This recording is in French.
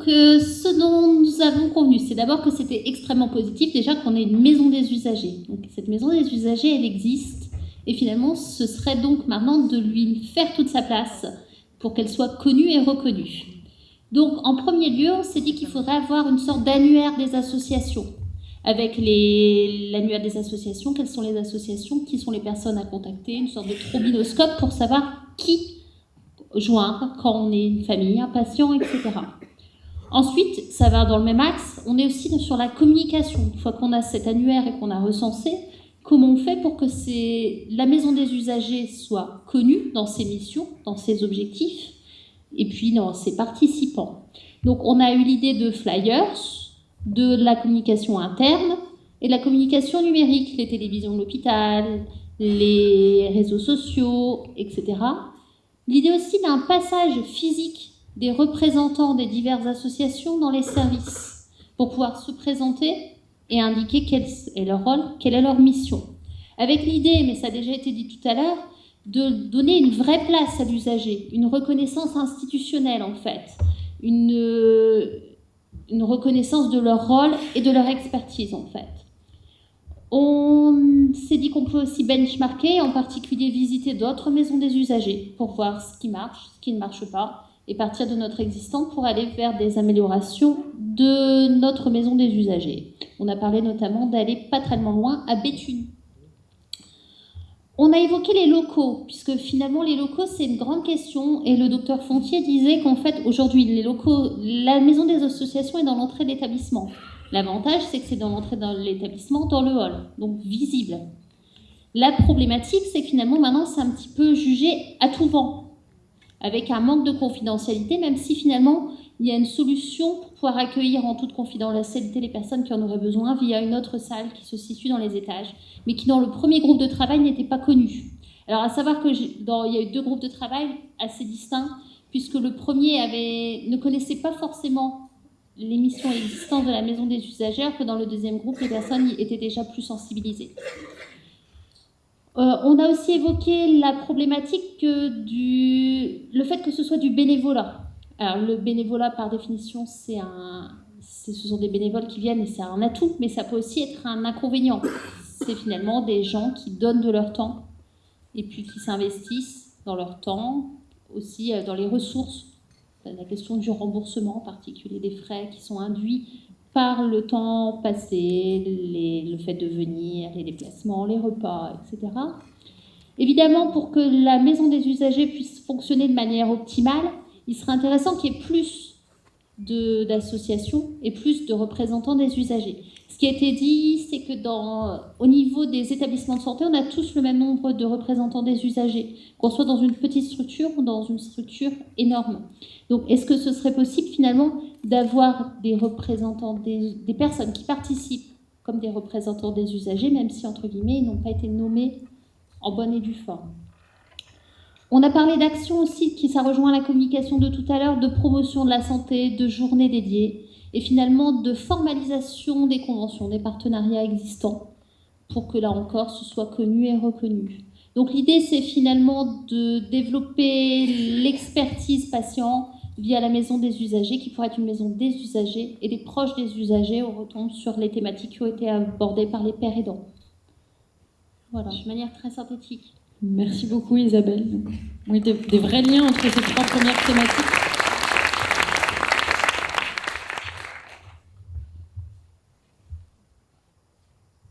ce dont nous avons convenu, c'est d'abord que c'était extrêmement positif, déjà qu'on ait une maison des usagers. Donc, cette maison des usagers, elle existe. Et finalement, ce serait donc maintenant de lui faire toute sa place pour qu'elle soit connue et reconnue. Donc, en premier lieu, on s'est dit qu'il faudrait avoir une sorte d'annuaire des associations. Avec l'annuaire des associations, quelles sont les associations, qui sont les personnes à contacter, une sorte de trobinoscope pour savoir qui joindre quand on est une famille, un patient, etc. Ensuite, ça va dans le même axe, on est aussi sur la communication. Une fois qu'on a cet annuaire et qu'on a recensé, comment on fait pour que la maison des usagers soit connue dans ses missions, dans ses objectifs, et puis dans ses participants. Donc on a eu l'idée de flyers, de la communication interne et de la communication numérique, les télévisions de l'hôpital, les réseaux sociaux, etc. L'idée aussi d'un passage physique des représentants des diverses associations dans les services pour pouvoir se présenter et indiquer quel est leur rôle, quelle est leur mission. Avec l'idée, mais ça a déjà été dit tout à l'heure, de donner une vraie place à l'usager, une reconnaissance institutionnelle en fait, une reconnaissance de leur rôle et de leur expertise en fait. On s'est dit qu'on peut aussi benchmarker, en particulier visiter d'autres maisons des usagers pour voir ce qui marche, ce qui ne marche pas, et partir de notre existant pour aller vers des améliorations de notre maison des usagers. On a parlé notamment d'aller pas tellement loin à Béthune. On a évoqué les locaux, puisque finalement les locaux c'est une grande question, et le docteur Fontier disait qu'en fait aujourd'hui les locaux, la maison des associations est dans l'entrée de l'établissement. L'avantage, c'est que c'est dans l'entrée de l'établissement, dans le hall, donc visible. La problématique, c'est que finalement, maintenant, c'est un petit peu jugé à tout vent, avec un manque de confidentialité, même si finalement, il y a une solution pour pouvoir accueillir en toute confidentialité les personnes qui en auraient besoin via une autre salle qui se situe dans les étages, mais qui, dans le premier groupe de travail, n'était pas connue. Alors, à savoir qu'il y a eu 2 groupes de travail assez distincts, puisque le premier ne connaissait pas forcément les missions existantes de la maison des usagers, que dans le deuxième groupe, les personnes y étaient déjà plus sensibilisées. On a aussi évoqué la problématique le fait que ce soit du bénévolat. Alors, le bénévolat, par définition, ce sont des bénévoles qui viennent et c'est un atout, mais ça peut aussi être un inconvénient. C'est finalement des gens qui donnent de leur temps et puis qui s'investissent dans leur temps, aussi dans les ressources. La question du remboursement, en particulier des frais qui sont induits par le temps passé, le fait de venir, les déplacements, les repas, etc. Évidemment, pour que la maison des usagers puisse fonctionner de manière optimale, il serait intéressant qu'il y ait plus d'associations et plus de représentants des usagers. Ce qui a été dit, c'est que au niveau des établissements de santé, on a tous le même nombre de représentants des usagers, qu'on soit dans une petite structure ou dans une structure énorme. Donc, est-ce que ce serait possible finalement d'avoir des représentants, des personnes qui participent comme des représentants des usagers, même si, entre guillemets, ils n'ont pas été nommés en bonne et due forme. On a parlé d'actions aussi, ça rejoint la communication de tout à l'heure, de promotion de la santé, de journées dédiées, et finalement de formalisation des conventions, des partenariats existants, pour que là encore ce soit connu et reconnu. Donc l'idée c'est finalement de développer l'expertise patient via la maison des usagers, qui pourrait être une maison des usagers, et des proches des usagers, on retombe sur les thématiques qui ont été abordées par les pères aidants. Voilà, de manière très synthétique. Merci beaucoup Isabelle. Oui, des vrais liens entre ces 3 premières thématiques.